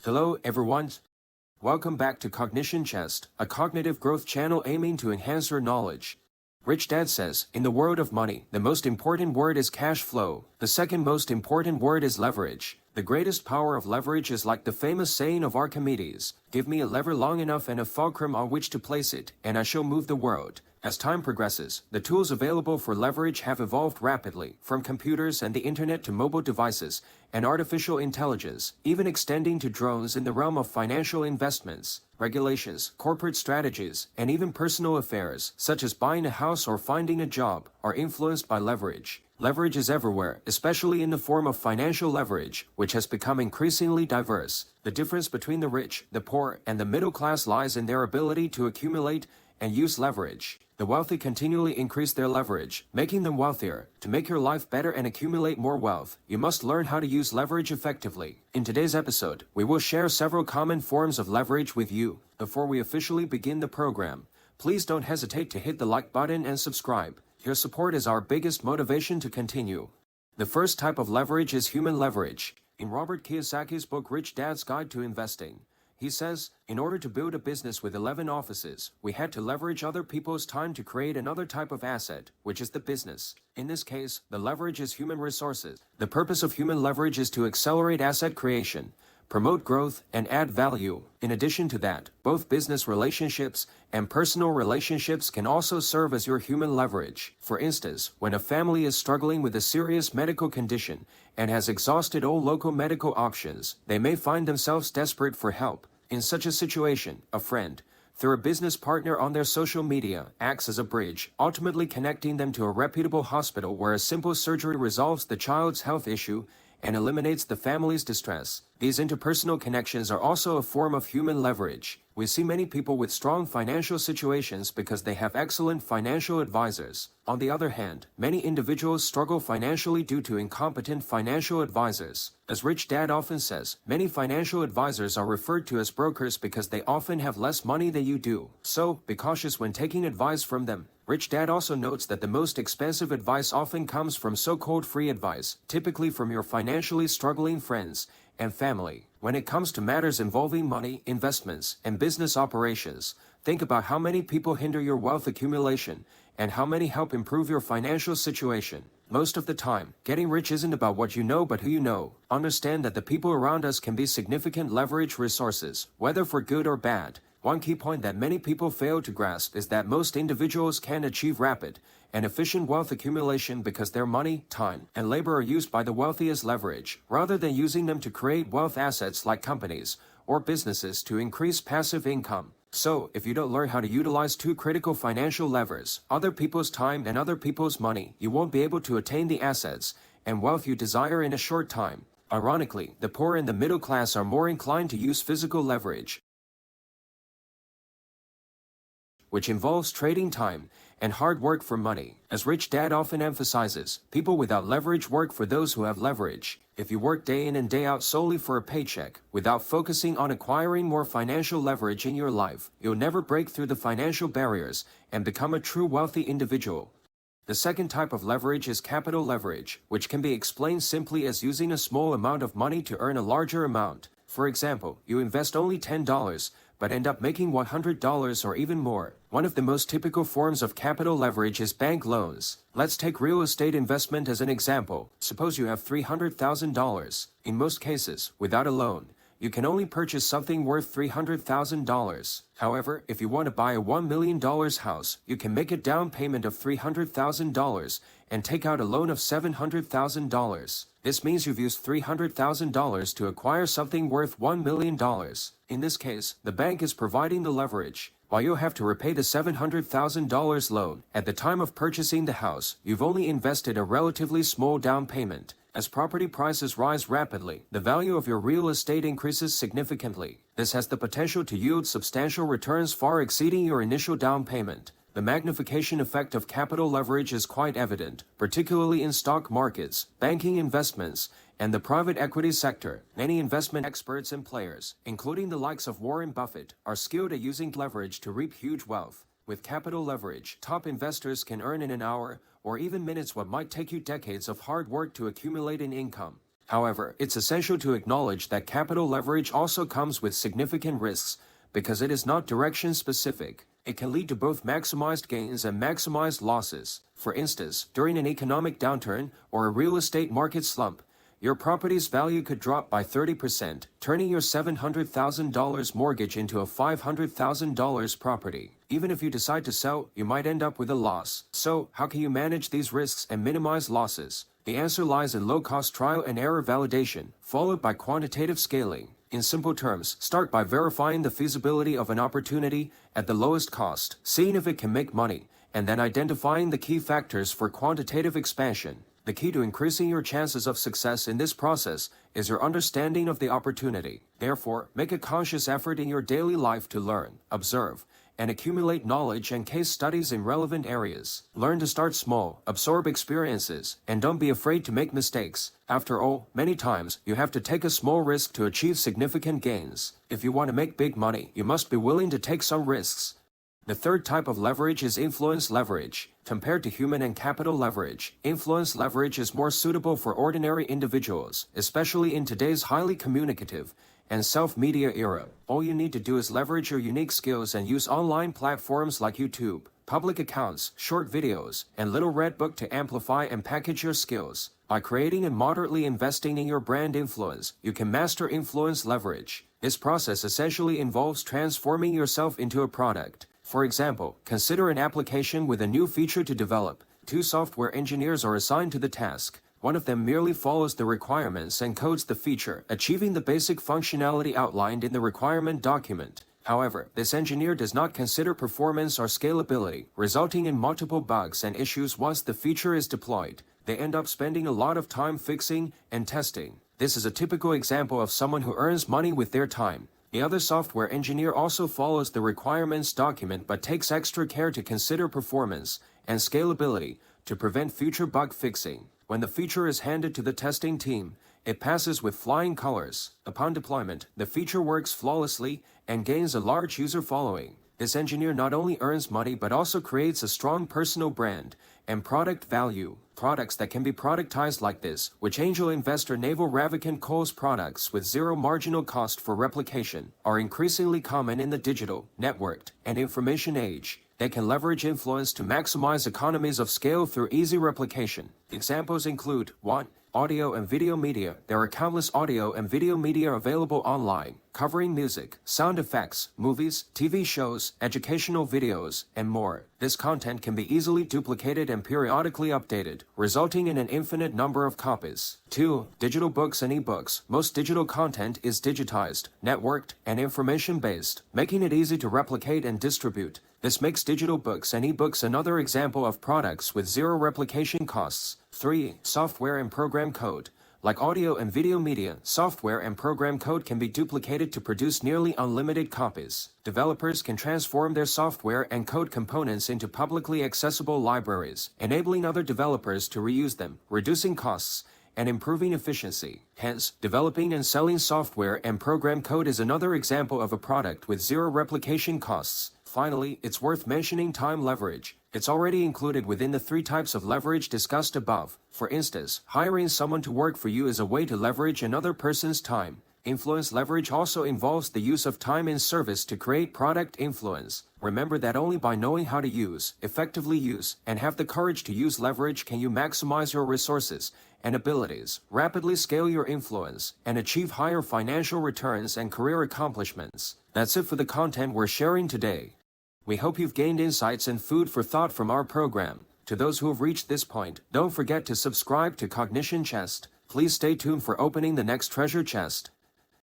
Hello everyone. Welcome back to Cognition Chest, a cognitive growth channel aiming to enhance your knowledge. Rich Dad says, in the world of money, the most important word is cash flow. The second most important word is leverage. The greatest power of leverage is like the famous saying of Archimedes, give me a lever long enough and a fulcrum on which to place it, and I shall move the world. As time progresses, the tools available for leverage have evolved rapidly, from computers and the internet to mobile devices and artificial intelligence, even extending to drones in the realm of financial investments, regulations, corporate strategies, and even personal affairs, such as buying a house or finding a job, are influenced by leverage. Leverage is everywhere, especially in the form of financial leverage, which has become increasingly diverse. The difference between the rich, the poor, and the middle class lies in their ability to accumulate and use leverage. The wealthy continually increase their leverage, making them wealthier. To make your life better and accumulate more wealth, you must learn how to use leverage effectively. In today's episode, we will share several common forms of leverage with you. Before we officially begin the program, please don't hesitate to hit the like button and subscribe. Your support is our biggest motivation to continue. The first type of leverage is human leverage. In Robert Kiyosaki's book Rich Dad's Guide to Investing, he says, in order to build a business with 11 offices, we had to leverage other people's time to create another type of asset, which is the business. In this case, the leverage is human resources. The purpose of human leverage is to accelerate asset creation, promote growth, and add value. In addition to that, both business relationships and personal relationships can also serve as your human leverage. For instance, when a family is struggling with a serious medical condition and has exhausted all local medical options, they may find themselves desperate for help. In such a situation, a friend, through a business partner on their social media, acts as a bridge, ultimately connecting them to a reputable hospital where a simple surgery resolves the child's health issue and eliminates the family's distress. These interpersonal connections are also a form of human leverage. We see many people with strong financial situations because they have excellent financial advisors. On the other hand, many individuals struggle financially due to incompetent financial advisors. As Rich Dad often says, many financial advisors are referred to as brokers because they often have less money than you do. So, be cautious when taking advice from them. Rich Dad also notes that the most expensive advice often comes from so-called free advice, typically from your financially struggling friends and family. When it comes to matters involving money, investments, and business operations, think about how many people hinder your wealth accumulation and how many help improve your financial situation. Most of the time, getting rich isn't about what you know but who you know. Understand that the people around us can be significant leverage resources, whether for good or bad. One key point that many people fail to grasp is that most individuals can achieve rapid and efficient wealth accumulation because their money, time, and labor are used by the wealthy as leverage, rather than using them to create wealth assets like companies or businesses to increase passive income. So, if you don't learn how to utilize two critical financial levers, other people's time and other people's money, you won't be able to attain the assets and wealth you desire in a short time. Ironically, the poor and the middle class are more inclined to use physical leverage, which involves trading time and hard work for money. As Rich Dad often emphasizes, people without leverage work for those who have leverage. If you work day in and day out solely for a paycheck, without focusing on acquiring more financial leverage in your life, you'll never break through the financial barriers and become a true wealthy individual. The second type of leverage is capital leverage, which can be explained simply as using a small amount of money to earn a larger amount. For example, you invest only $10, but end up making $100 or even more. One of the most typical forms of capital leverage is bank loans. Let's take real estate investment as an example. Suppose you have $300,000. In most cases, without a loan, you can only purchase something worth $300,000. However, if you want to buy a $1 million house, you can make a down payment of $300,000 and take out a loan of $700,000. This means you've used $300,000 to acquire something worth $1 million. In this case, the bank is providing the leverage, while you'll have to repay the $700,000 loan. At the time of purchasing the house, you've only invested a relatively small down payment. As property prices rise rapidly, the value of your real estate increases significantly. This has the potential to yield substantial returns far exceeding your initial down payment. The magnification effect of capital leverage is quite evident, particularly in stock markets, banking investments, and the private equity sector. Many investment experts and players, including the likes of Warren Buffett, are skilled at using leverage to reap huge wealth. With capital leverage, top investors can earn in an hour or even minutes what might take you decades of hard work to accumulate in income. However, it's essential to acknowledge that capital leverage also comes with significant risks because it is not direction specific. It can lead to both maximized gains and maximized losses. For instance, during an economic downturn or a real estate market slump, your property's value could drop by 30%, turning your $700,000 mortgage into a $500,000 property. Even if you decide to sell, you might end up with a loss. So, how can you manage these risks and minimize losses? The answer lies in low-cost trial and error validation, followed by quantitative scaling. In simple terms, start by verifying the feasibility of an opportunity at the lowest cost, seeing if it can make money, and then identifying the key factors for quantitative expansion. The key to increasing your chances of success in this process is your understanding of the opportunity. Therefore, make a conscious effort in your daily life to learn, observe, and accumulate knowledge and case studies in relevant areas. Learn to start small, absorb experiences, and don't be afraid to make mistakes. After all, many times, you have to take a small risk to achieve significant gains. If you want to make big money, you must be willing to take some risks. The third type of leverage is influence leverage. Compared to human and capital leverage, influence leverage is more suitable for ordinary individuals, especially in today's highly communicative and self-media era. All you need to do is leverage your unique skills and use online platforms like YouTube, public accounts, short videos, and Little Red Book to amplify and package your skills. By creating and moderately investing in your brand influence, you can master influence leverage. This process essentially involves transforming yourself into a product. For example, consider an application with a new feature to develop. Two software engineers are assigned to the task. One of them merely follows the requirements and codes the feature, achieving the basic functionality outlined in the requirement document. However, this engineer does not consider performance or scalability, resulting in multiple bugs and issues once the feature is deployed. They end up spending a lot of time fixing and testing. This is a typical example of someone who earns money with their time. The other software engineer also follows the requirements document but takes extra care to consider performance and scalability to prevent future bug fixing. When the feature is handed to the testing team, it passes with flying colors. Upon deployment, the feature works flawlessly and gains a large user following. This engineer not only earns money but also creates a strong personal brand and product value. Products that can be productized like this, which angel investor Naval Ravikant calls products with zero marginal cost for replication, are increasingly common in the digital, networked, and information age. They can leverage influence to maximize economies of scale through easy replication. Examples include 1. Audio and video media. There are countless audio and video media available online, covering music, sound effects, movies, TV shows, educational videos, and more. This content can be easily duplicated and periodically updated, resulting in an infinite number of copies. 2. Digital books and ebooks. Most digital content is digitized, networked, and information-based, making it easy to replicate and distribute. This makes digital books and ebooks another example of products with zero replication costs. 3. Software and program code. Like audio and video media, software and program code can be duplicated to produce nearly unlimited copies. Developers can transform their software and code components into publicly accessible libraries, enabling other developers to reuse them, reducing costs and improving efficiency. Hence, developing and selling software and program code is another example of a product with zero replication costs. Finally, it's worth mentioning time leverage. It's already included within the 3 types of leverage discussed above. For instance, hiring someone to work for you is a way to leverage another person's time. Influence leverage also involves the use of time in service to create product influence. Remember that only by knowing how to use, effectively use, and have the courage to use leverage can you maximize your resources and abilities, rapidly scale your influence, and achieve higher financial returns and career accomplishments. That's it for the content we're sharing today. We hope you've gained insights and food for thought from our program. To those who have reached this point, don't forget to subscribe to Cognition Chest. Please stay tuned for opening the next treasure chest.